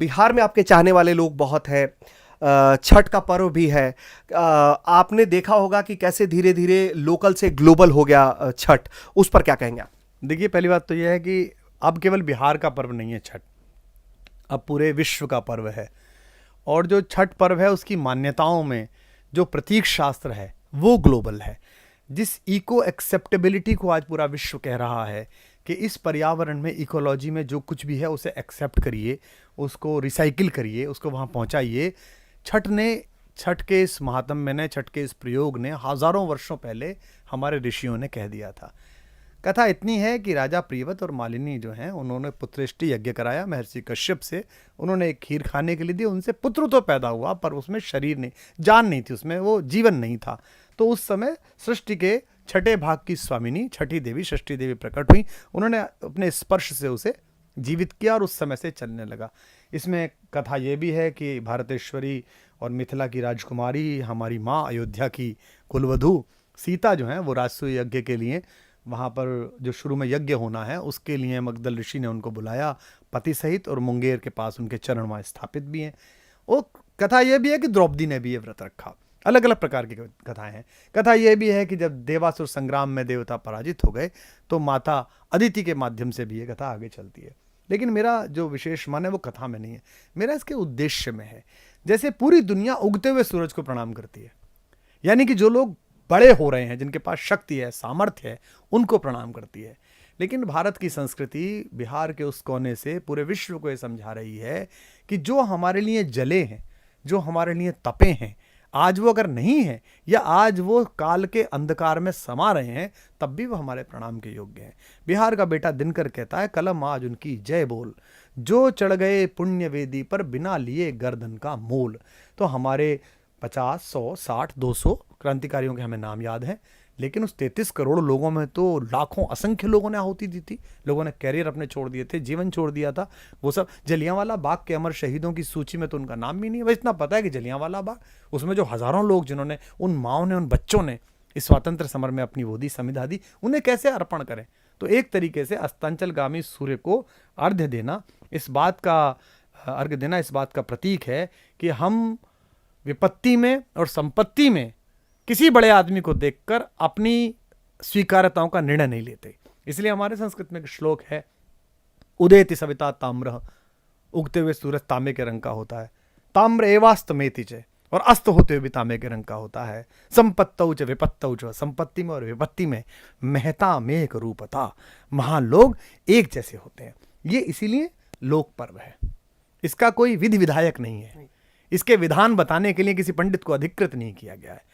बिहार में आपके चाहने वाले लोग बहुत हैं। छठ का पर्व भी है। आपने देखा होगा कि कैसे धीरे धीरे लोकल से ग्लोबल हो गया छठ। उस पर क्या कहेंगे आप? देखिए, पहली बात तो यह है कि अब केवल बिहार का पर्व नहीं है छठ, अब पूरे विश्व का पर्व है। और जो छठ पर्व है उसकी मान्यताओं में जो प्रतीक शास्त्र है वो ग्लोबल है। जिस इको एक्सेप्टेबिलिटी को आज पूरा विश्व कह रहा है कि इस पर्यावरण में, इकोलॉजी में जो कुछ भी है उसे एक्सेप्ट करिए, उसको रिसाइकिल करिए, उसको वहाँ पहुँचाइए। छठ के इस महात्म्य ने, छठ के इस प्रयोग ने हज़ारों वर्षों पहले हमारे ऋषियों ने कह दिया था। कथा इतनी है कि राजा प्रियव्रत और मालिनी जो हैं उन्होंने पुत्रेष्टि यज्ञ कराया महर्षि कश्यप से। उन्होंने एक खीर खाने के लिए दी, उनसे पुत्र तो पैदा हुआ पर उसमें शरीर नहीं, जान नहीं थी, उसमें वो जीवन नहीं था। तो उस समय सृष्टि के छठे भाग की स्वामिनी छठी देवी, षष्ठी देवी प्रकट हुई। उन्होंने अपने स्पर्श से उसे जीवित किया और उस समय से चलने लगा। इसमें कथा ये भी है कि भारतेश्वरी और मिथिला की राजकुमारी, हमारी माँ अयोध्या की कुलवधू सीता जो हैं वो राजसूय यज्ञ के लिए वहाँ पर जो शुरू में यज्ञ होना है उसके लिए मगधल ऋषि ने उनको बुलाया पति सहित, और मुंगेर के पास उनके चरण वहाँ स्थापित भी हैं। वो कथा यह भी है कि द्रौपदी ने भी ये व्रत रखा। अलग अलग प्रकार की कथाएं हैं। कथा यह भी है कि जब देवासुर संग्राम में देवता पराजित हो गए तो माता अदिति के माध्यम से भी ये कथा आगे चलती है। लेकिन मेरा जो विशेष मन है वो कथा में नहीं है, मेरा इसके उद्देश्य में है। जैसे पूरी दुनिया उगते हुए सूरज को प्रणाम करती है, यानी कि जो लोग बड़े हो रहे हैं, जिनके पास शक्ति है, सामर्थ्य है, उनको प्रणाम करती है। लेकिन भारत की संस्कृति बिहार के उस कोने से पूरे विश्व को ये समझा रही है कि जो हमारे लिए जले हैं, जो हमारे लिए तपे हैं, आज वो अगर नहीं है या आज वो काल के अंधकार में समा रहे हैं, तब भी वो हमारे प्रणाम के योग्य हैं। बिहार का बेटा दिनकर कहता है, कलम आज उनकी जय बोल, जो चढ़ गए पुण्य वेदी पर बिना लिए गर्दन का मोल। तो हमारे 50, 100, 60, 200 क्रांतिकारियों के हमें नाम याद हैं, लेकिन उस 33 करोड़ लोगों में तो लाखों, असंख्य लोगों ने आहुति दी थी। लोगों ने कैरियर अपने छोड़ दिए थे, जीवन छोड़ दिया था। वो सब जलियांवाला बाग के अमर शहीदों की सूची में तो उनका नाम भी नहीं है। बस इतना पता है कि जलियांवाला बाग, उसमें जो हज़ारों लोग, जिन्होंने, उन माँओं ने, उन बच्चों ने इस स्वतंत्र समर में अपनी वो दी, संविधा दी, उन्हें कैसे अर्पण करें। तो एक तरीके से अस्तांचलगामी सूर्य को अर्घ्य देना इस बात का प्रतीक है कि हम विपत्ति में और संपत्ति में किसी बड़े आदमी को देखकर अपनी स्वीकार्यताओं का निर्णय नहीं लेते। इसलिए हमारे संस्कृत में एक श्लोक है, उदयति सविता ताम्र, उगते हुए सूरज तांबे के रंग का होता है। ताम्र एवास्तमेति च, और अस्त होते हुए भी तांबे के रंग का होता है। संपत्तौ च विपत्तौ च, संपत्ति में और विपत्ति में महता मेघ रूपता, महान लोग एक जैसे होते हैं। ये इसीलिए लोक पर्व है, इसका कोई विधि विधायक नहीं है, इसके विधान बताने के लिए किसी पंडित को अधिकृत नहीं किया गया है।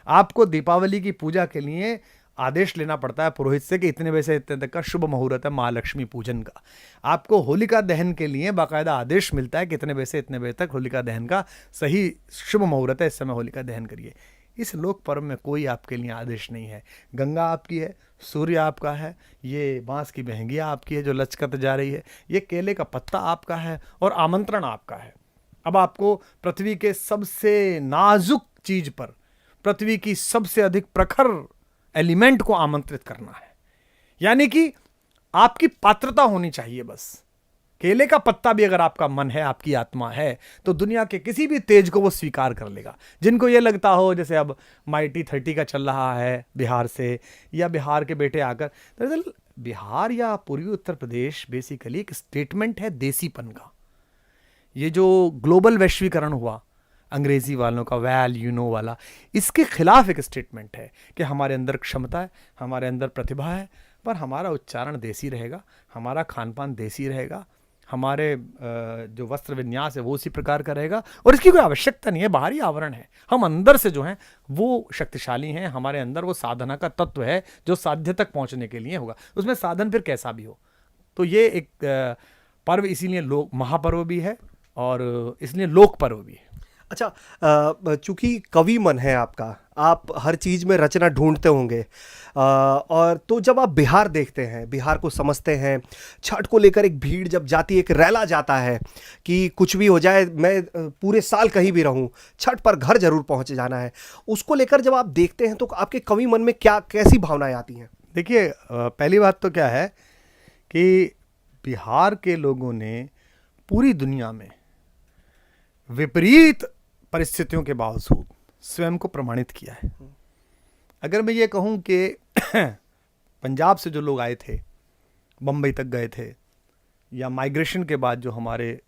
आपको दीपावली की पूजा के लिए आदेश लेना पड़ता है पुरोहित से कि इतने बजे से इतने तक का शुभ मुहूर्त है महालक्ष्मी पूजन का। आपको होलिका दहन के लिए बाकायदा आदेश मिलता है कि इतने बजे से इतने बजे तक होलिका दहन का सही शुभ मुहूर्त है, इस समय होलिका दहन करिए। इस लोक पर्व में कोई आपके लिए आदेश नहीं है। गंगा आपकी है, सूर्य आपका है, ये बांस की बहंगिया आपकी है जो लचकत जा रही है, ये केले का पत्ता आपका है, और आमंत्रण आपका है। अब आपको पृथ्वी के सबसे नाजुक चीज पर, पृथ्वी की सबसे अधिक प्रखर एलिमेंट को आमंत्रित करना है, यानी कि आपकी पात्रता होनी चाहिए। बस केले का पत्ता भी अगर आपका मन है, आपकी आत्मा है, तो दुनिया के किसी भी तेज को वो स्वीकार कर लेगा। जिनको ये लगता हो, जैसे अब माइटी 30 का चल रहा है बिहार से, या बिहार के बेटे आकर, दरअसल बिहार या पूर्वी उत्तर प्रदेश बेसिकली एक स्टेटमेंट है देसीपन का। ये जो ग्लोबल वैश्वीकरण हुआ अंग्रेजी वालों का, वेल यू नो वाला, इसके खिलाफ एक स्टेटमेंट है कि हमारे अंदर क्षमता है, हमारे अंदर प्रतिभा है, पर हमारा उच्चारण देसी रहेगा, हमारा खान पान देसी रहेगा, हमारे जो वस्त्र विन्यास है वो उसी प्रकार का रहेगा, और इसकी कोई आवश्यकता नहीं है, बाहरी आवरण है। हम अंदर से जो हैं वो शक्तिशाली हैं, हमारे अंदर वो साधना का तत्व है जो साध्य तक पहुंचने के लिए होगा, उसमें साधन फिर कैसा भी हो। तो ये एक पर्व इसीलिए महापर्व भी है और इसलिए लोक पर्व भी है। अच्छा, चूंकि कवि मन है आपका, आप हर चीज़ में रचना ढूंढते होंगे, और तो जब आप बिहार देखते हैं, बिहार को समझते हैं, छठ को लेकर एक भीड़ जब जाती है, एक रैला जाता है कि कुछ भी हो जाए, मैं पूरे साल कहीं भी रहूं, छठ पर घर जरूर पहुंच जाना है, उसको लेकर जब आप देखते हैं तो आपके कवि मन में कैसी भावनाएं आती हैं? देखिए, पहली बात तो क्या है कि बिहार के लोगों ने पूरी दुनिया में विपरीत परिस्थितियों के बावजूद स्वयं को प्रमाणित किया है। अगर मैं ये कहूँ कि पंजाब से जो लोग आए थे, बम्बई तक गए थे, या माइग्रेशन के बाद जो हमारे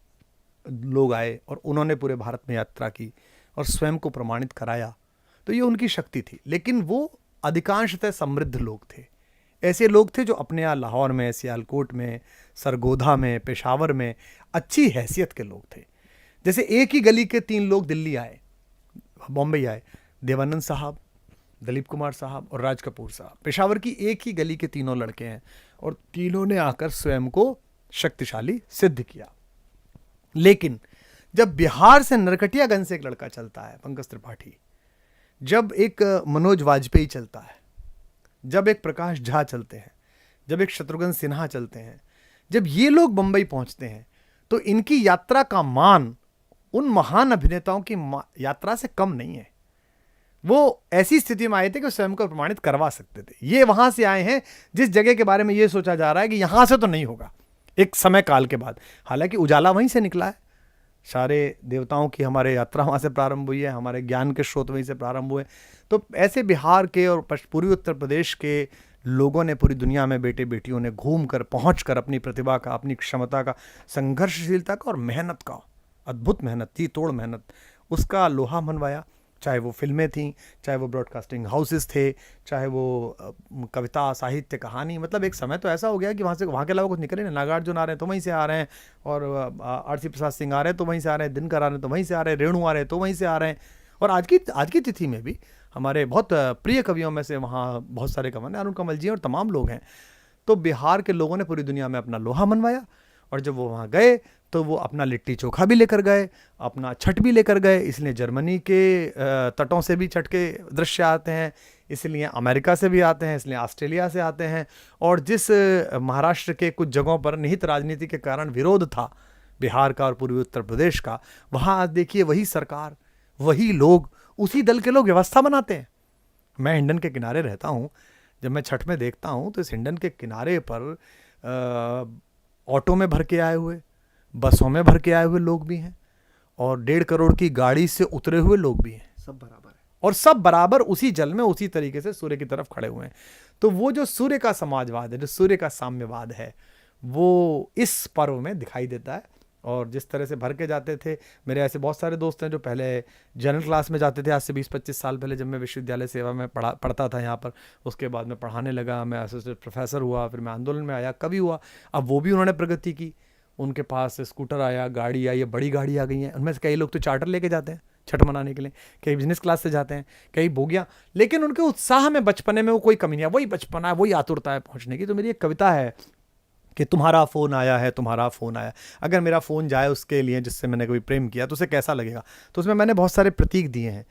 लोग आए और उन्होंने पूरे भारत में यात्रा की और स्वयं को प्रमाणित कराया, तो ये उनकी शक्ति थी। लेकिन वो अधिकांशतः समृद्ध लोग थे। ऐसे लोग थे जो अपने यहाँ लाहौर में, सियालकोट में, सरगोधा में, पेशावर में अच्छी हैसियत के लोग थे। जैसे एक ही गली के 3 लोग दिल्ली आए, बॉम्बे आए, देवानंद साहब, दिलीप कुमार साहब और राज कपूर साहब। पेशावर की एक ही गली के तीनों लड़के हैं और तीनों ने आकर स्वयं को शक्तिशाली सिद्ध किया। लेकिन जब बिहार से नरकटियागंज से एक लड़का चलता है, पंकज त्रिपाठी, जब एक मनोज वाजपेयी चलता है, जब एक प्रकाश झा चलते हैं, जब एक शत्रुघ्न सिन्हा चलते हैं, जब ये लोग बंबई पहुंचते हैं, तो इनकी यात्रा का मान उन महान अभिनेताओं की यात्रा से कम नहीं है। वो ऐसी स्थिति में आए थे कि स्वयं को प्रमाणित करवा सकते थे। ये वहां से आए हैं जिस जगह के बारे में ये सोचा जा रहा है कि यहां से तो नहीं होगा एक समय काल के बाद। हालांकि उजाला वहीं से निकला है, सारे देवताओं की हमारे यात्रा वहाँ से प्रारंभ हुई है, हमारे ज्ञान के स्रोत वहीं से प्रारंभ हुए। तो ऐसे बिहार के और पूर्वी उत्तर प्रदेश के लोगों ने पूरी दुनिया में, बेटे बेटियों ने घूम कर, पहुँच कर अपनी प्रतिभा का, अपनी क्षमता का, संघर्षशीलता का और मेहनत का, अद्भुत मेहनत थी, तोड़ मेहनत, उसका लोहा मनवाया। चाहे वो फिल्में थीं, चाहे वो ब्रॉडकास्टिंग हाउसेस थे, चाहे वो कविता, साहित्य, कहानी। मतलब एक समय तो ऐसा हो गया कि वहाँ के अलावा कुछ निकले नहीं। नागार्जुन आ रहे हैं तो वहीं से आ रहे हैं, और आरसी प्रसाद सिंह आ रहे हैं तो वहीं से आ रहे हैं, दिनकर आ रहे हैं तो वहीं से आ रहे हैं, रेणु आ रहे हैं तो वहीं से आ रहे हैं। और आज की तिथि में भी हमारे बहुत प्रिय कवियों में से वहाँ बहुत सारे कवि हैं, अरुण कमल जी और तमाम लोग हैं। तो बिहार के लोगों ने पूरी दुनिया में अपना लोहा मनवाया। और जब वो वहाँ गए तो वो अपना लिट्टी चोखा भी लेकर गए, अपना छठ भी लेकर गए। इसलिए जर्मनी के तटों से भी छठ के दृश्य आते हैं, इसलिए अमेरिका से भी आते हैं, इसलिए ऑस्ट्रेलिया से आते हैं। और जिस महाराष्ट्र के कुछ जगहों पर निहित राजनीति के कारण विरोध था बिहार का और पूर्वी उत्तर प्रदेश का, वहाँ आज देखिए वही सरकार, वही लोग, उसी दल के लोग व्यवस्था बनाते हैं। मैं हिंडन के किनारे रहता हूँ, जब मैं छठ में देखता हूँ तो इस हिंडन के किनारे पर ऑटो में भर के आए हुए, बसों में भर के आए हुए लोग भी हैं, और 1.5 करोड़ की गाड़ी से उतरे हुए लोग भी हैं। सब बराबर है, और सब बराबर उसी जल में उसी तरीके से सूर्य की तरफ खड़े हुए हैं। तो वो जो सूर्य का समाजवाद है, जो सूर्य का साम्यवाद है, वो इस पर्व में दिखाई देता है। और जिस तरह से भर के जाते थे, मेरे ऐसे बहुत सारे दोस्त हैं जो पहले जनरल क्लास में जाते थे, आज से 20-25 साल पहले, जब मैं विश्वविद्यालय सेवा में पढ़ता था यहाँ पर। उसके बाद मैं पढ़ाने लगा, मैं असिस्टेंट प्रोफेसर हुआ, फिर मैं आंदोलन में आया, कवि हुआ। अब वो भी उन्होंने प्रगति की, उनके पास स्कूटर आया, गाड़ी आई, ये बड़ी गाड़ी आ गई है। उनमें से कई लोग तो चार्टर लेके जाते हैं छठ मनाने के लिए, कई बिजनेस क्लास से जाते हैं, कई बोगियाँ। लेकिन उनके उत्साह में, बचपने में वो कोई कमी नहीं है, वही बचपना है, वही आतुरता है पहुँचने की। तो मेरी एक कविता है कि तुम्हारा फ़ोन आया है, तुम्हारा फ़ोन आया। अगर मेरा फ़ोन जाए उसके लिए जिससे मैंने कभी प्रेम किया, तो उसे कैसा लगेगा। तो उसमें मैंने बहुत सारे प्रतीक दिए हैं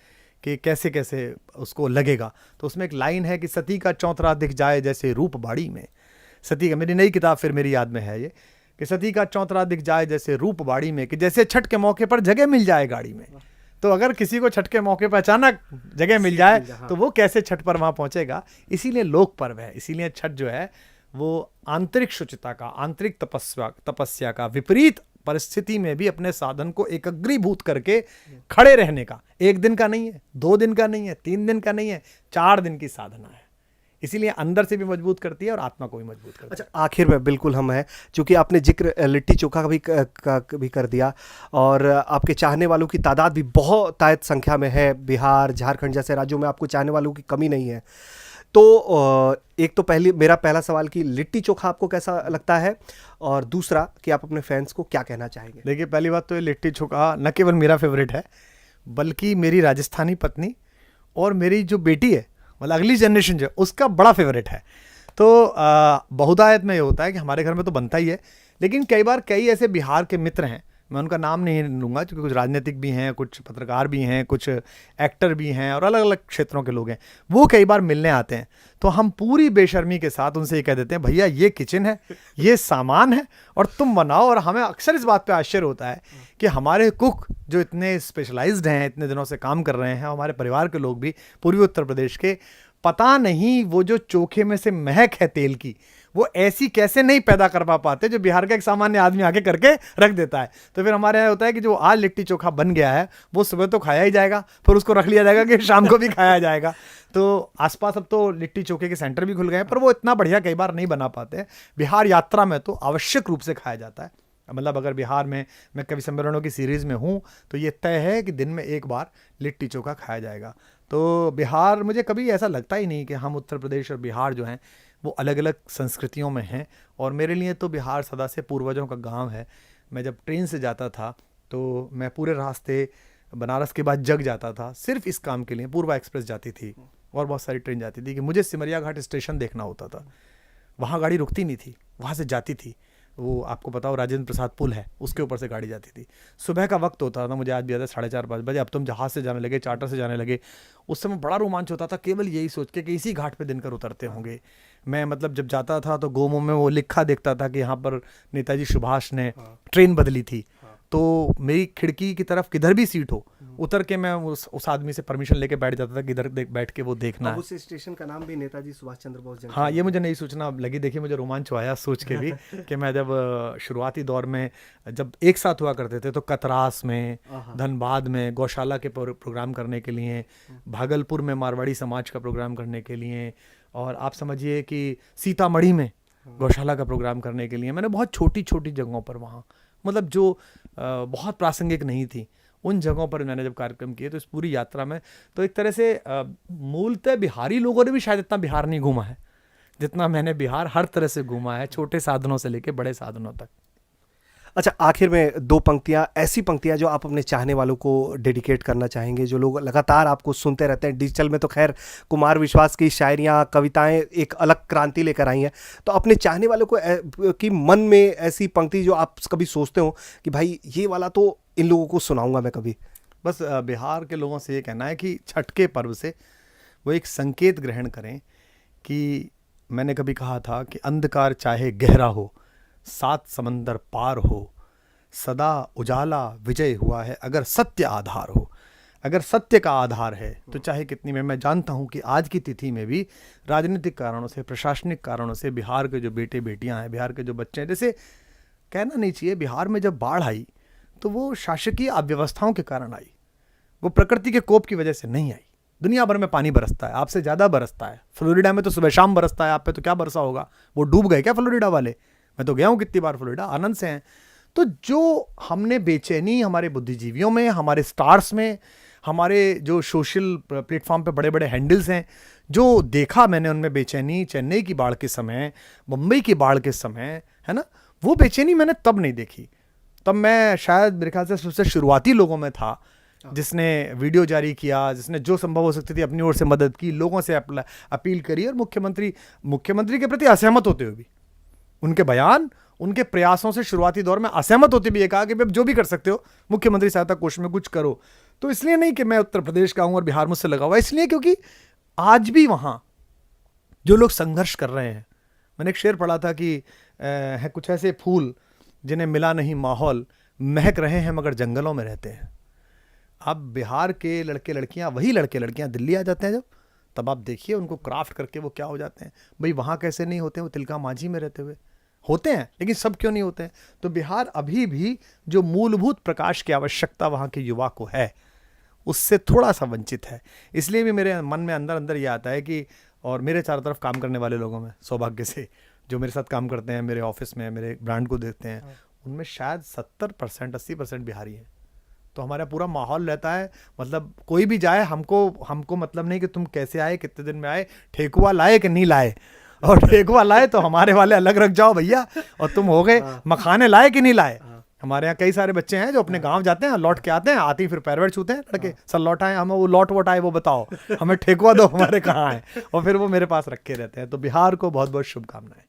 कि कैसे कैसे उसको लगेगा। तो उसमें एक लाइन है कि सती का चौतरा दिख जाए जैसे रूप बाड़ी में। सती का, मेरी नई किताब फिर मेरी याद में है ये, कि सती का चौतरा दिख जाए जैसे रूप बाड़ी में, कि जैसे छठ के मौके पर जगह मिल जाए गाड़ी में। तो अगर किसी को छठ के मौके पर अचानक जगह मिल जाए तो वो कैसे छठ पर वहाँ पहुँचेगा। इसीलिए लोक पर्व है, इसीलिए छठ जो है वो आंतरिक शुचिता का, आंतरिक तपस्या का, विपरीत परिस्थिति में भी अपने साधन को एकाग्रीभूत करके खड़े रहने का, 1 दिन का नहीं है, 2 दिन का नहीं है, 3 दिन का नहीं है, 4 दिन की साधना है। इसीलिए अंदर से भी मजबूत करती है और आत्मा को भी मजबूत करती है। अच्छा, आखिर में बिल्कुल हम हैं, चूँकि आपने जिक्र लिट्टी चोखा का भी कर दिया, और आपके चाहने वालों की तादाद भी बहुत तायत संख्या में है। बिहार, झारखंड जैसे राज्यों में आपको चाहने वालों की कमी नहीं है। तो एक तो मेरा पहला सवाल कि लिट्टी चोखा आपको कैसा लगता है, और दूसरा कि आप अपने फैंस को क्या कहना चाहेंगे। देखिए, पहली बात तो ये लिट्टी चोखा न केवल मेरा फेवरेट है, बल्कि मेरी राजस्थानी पत्नी और मेरी जो बेटी है, मतलब अगली जनरेशन जो, उसका बड़ा फेवरेट है। तो बहुतायत में ये होता है कि हमारे घर में तो बनता ही है, लेकिन कई बार कई ऐसे बिहार के मित्र हैं, मैं उनका नाम नहीं लूँगा क्योंकि कुछ राजनीतिक भी हैं, कुछ पत्रकार भी हैं, कुछ एक्टर भी हैं, और अलग अलग क्षेत्रों के लोग हैं। वो कई बार मिलने आते हैं, तो हम पूरी बेशर्मी के साथ उनसे ये कह देते हैं, भैया ये किचन है, ये सामान है, और तुम बनाओ। और हमें अक्सर इस बात पे आश्चर्य होता है कि हमारे कुक जो इतने स्पेशलाइज्ड हैं, इतने दिनों से काम कर रहे हैं, हमारे परिवार के लोग भी पूर्वी उत्तर प्रदेश के, पता नहीं वो जो चोखे में से महक है तेल की, वो ऐसी कैसे नहीं पैदा कर पाते जो बिहार का एक सामान्य आदमी आके करके रख देता है। तो फिर हमारे यहाँ होता है कि जो आज लिट्टी चोखा बन गया है वो सुबह तो खाया ही जाएगा, फिर उसको रख लिया जाएगा कि शाम को भी खाया जाएगा। तो आसपास अब तो लिट्टी चोखे के सेंटर भी खुल गए हैं, पर वो इतना बढ़िया कई बार नहीं बना पाते हैं। बिहार यात्रा में तो आवश्यक रूप से खाया जाता है। मतलब अगर बिहार में मैं कवि सम्मेलनों की सीरीज़ में हूँ तो ये तय है कि दिन में एक बार लिट्टी चोखा खाया जाएगा। तो बिहार, मुझे कभी ऐसा लगता ही नहीं कि हम उत्तर प्रदेश और बिहार जो हैं वो अलग अलग संस्कृतियों में हैं। और मेरे लिए तो बिहार सदा से पूर्वजों का गांव है। मैं जब ट्रेन से जाता था तो मैं पूरे रास्ते बनारस के बाद जग जाता था सिर्फ इस काम के लिए। पूर्वा एक्सप्रेस जाती थी और बहुत सारी ट्रेन जाती थी कि मुझे सिमरिया घाट स्टेशन देखना होता था। वहाँ गाड़ी रुकती नहीं थी, वहाँ से जाती थी। वो आपको पता हो राजेंद्र प्रसाद पुल है, उसके ऊपर से गाड़ी जाती थी। सुबह का वक्त होता था, मुझे आज भी याद है 4:30-5 बजे। अब तुम जहाज़ से जाने लगे, चार्टर से जाने लगे। उस समय बड़ा रोमांच होता था केवल यही सोच के कि इसी घाट पे दिनकर उतरते होंगे। मैं मतलब जब जाता था तो गोमो में वो लिखा देखता था कि यहाँ पर नेताजी सुभाष ने ट्रेन बदली थी। तो मेरी खिड़की की तरफ किधर भी सीट हो, उतर के मैं उस आदमी से परमिशन लेके बैठ जाता था कि इधर बैठ के वो देखना है। उस स्टेशन का नाम भी नेताजी सुभाष चंद्र बोस जंक्शन। हाँ, ये मुझे नई सूचना लगी। देखिए मुझे रोमांच आया सोच के भी कि मैं जब शुरुआती दौर में जब एक साथ हुआ करते थे तो कतरास में, धनबाद में गौशाला के प्रोग्राम करने के लिए, भागलपुर में मारवाड़ी समाज का प्रोग्राम करने के लिए, और आप समझिए कि सीतामढ़ी में गौशाला का प्रोग्राम करने के लिए मैंने बहुत छोटी छोटी जगहों पर, वहाँ मतलब जो बहुत प्रासंगिक नहीं थी, उन जगहों पर मैंने जब कार्यक्रम किए। तो इस पूरी यात्रा में तो एक तरह से मूलतः बिहारी लोगों ने भी शायद इतना बिहार नहीं घूमा है जितना मैंने बिहार हर तरह से घूमा है, छोटे साधनों से लेके बड़े साधनों तक। अच्छा, आखिर में 2 पंक्तियाँ, ऐसी पंक्तियाँ जो आप अपने चाहने वालों को डेडिकेट करना चाहेंगे, जो लोग लगातार आपको सुनते रहते हैं। डिजिटल में तो खैर कुमार विश्वास की शायरियाँ, कविताएं एक अलग क्रांति लेकर आई हैं, तो अपने चाहने वालों को कि मन में ऐसी पंक्ति जो आप कभी सोचते हो कि भाई ये वाला तो इन लोगों को सुनाऊंगा मैं कभी। बस बिहार के लोगों से ये कहना है कि छठ के पर्व से वो एक संकेत ग्रहण करें कि मैंने कभी कहा था कि अंधकार चाहे गहरा हो, 7 समंदर पार हो, सदा उजाला विजय हुआ है अगर सत्य आधार हो। अगर सत्य का आधार है तो चाहे कितनी मैं जानता हूं कि आज की तिथि में भी राजनीतिक कारणों से, प्रशासनिक कारणों से बिहार के जो बेटे बेटियां हैं, बिहार के जो बच्चे हैं, जैसे कहना नहीं चाहिए, बिहार में जब बाढ़ आई तो वो शासकीय अव्यवस्थाओं के कारण आई, वो प्रकृति के कोप की वजह से नहीं आई। दुनिया भर में पानी बरसता है, आपसे ज़्यादा बरसता है। फ्लोरिडा में तो सुबह शाम बरसता है, आप पे तो क्या बरसा होगा। वो डूब गए क्या फ्लोरिडा वाले? मैं तो गया हूँ कितनी बार फ्लोरिडा, आनंद से हैं। तो जो हमने बेचैनी हमारे बुद्धिजीवियों में, हमारे स्टार्स में, हमारे जो सोशल प्लेटफॉर्म पे बड़े बड़े हैंडल्स हैं, जो देखा मैंने उनमें बेचैनी, चेन्नई की बाढ़ के समय, मुंबई की बाढ़ के समय, है ना, वो बेचैनी मैंने तब नहीं देखी। तब मैं शायद मेरे ख्याल से सबसे शुरुआती लोगों में था जिसने वीडियो जारी किया, जिसने जो संभव हो सकती थी अपनी ओर से मदद की, लोगों से अपील करी, और मुख्यमंत्री के प्रति असहमत होते हुए भी, उनके बयान, उनके प्रयासों से शुरुआती दौर में असहमत होते भी ये कहा कि अब जो भी कर सकते हो मुख्यमंत्री सहायता कोष में कुछ करो। तो इसलिए नहीं कि मैं उत्तर प्रदेश का हूं और बिहार मुझसे लगा हुआ, इसलिए क्योंकि आज भी वहां जो लोग संघर्ष कर रहे हैं, मैंने एक शेर पढ़ा था कि है कुछ ऐसे फूल जिन्हें मिला नहीं माहौल, महक रहे हैं मगर जंगलों में रहते हैं। अब बिहार के लड़के लड़कियां, वही लड़के लड़कियां दिल्ली आ जाते हैं जब, तब आप देखिए उनको क्राफ्ट करके वो क्या हो जाते हैं। भाई वहाँ कैसे नहीं होते, वो तिलका मांझी में रहते हुए होते हैं, लेकिन सब क्यों नहीं होते हैं? तो बिहार अभी भी जो मूलभूत प्रकाश की आवश्यकता वहाँ के युवा को है, उससे थोड़ा सा वंचित है। इसलिए भी मेरे मन में अंदर अंदर ये आता है कि, और मेरे चारों तरफ काम करने वाले लोगों में सौभाग्य से जो मेरे साथ काम करते हैं, मेरे ऑफिस में, मेरे ब्रांड को देखते हैं, उनमें शायद 70% 80% बिहारी हैं। तो हमारा पूरा माहौल रहता है, मतलब कोई भी जाए, हमको मतलब नहीं कि तुम कैसे आए, कितने दिन में आए, ठेकुआ लाए कि नहीं लाए, और ठेकुआ लाए तो हमारे वाले अलग रख जाओ भैया, और तुम हो गए मखाने लाए कि नहीं लाए। हमारे यहाँ कई सारे बच्चे हैं जो अपने गांव जाते हैं, लौट के आते हैं, आते ही फिर पैर वैर छूते हैं लड़के, सर लौट आए, हमें वो लौट वोट आए वो बताओ, हमें ठेकुआ दो, हमारे कहाँ है, और फिर वो मेरे पास रखे रहते हैं। तो बिहार को बहुत बहुत शुभकामनाएं।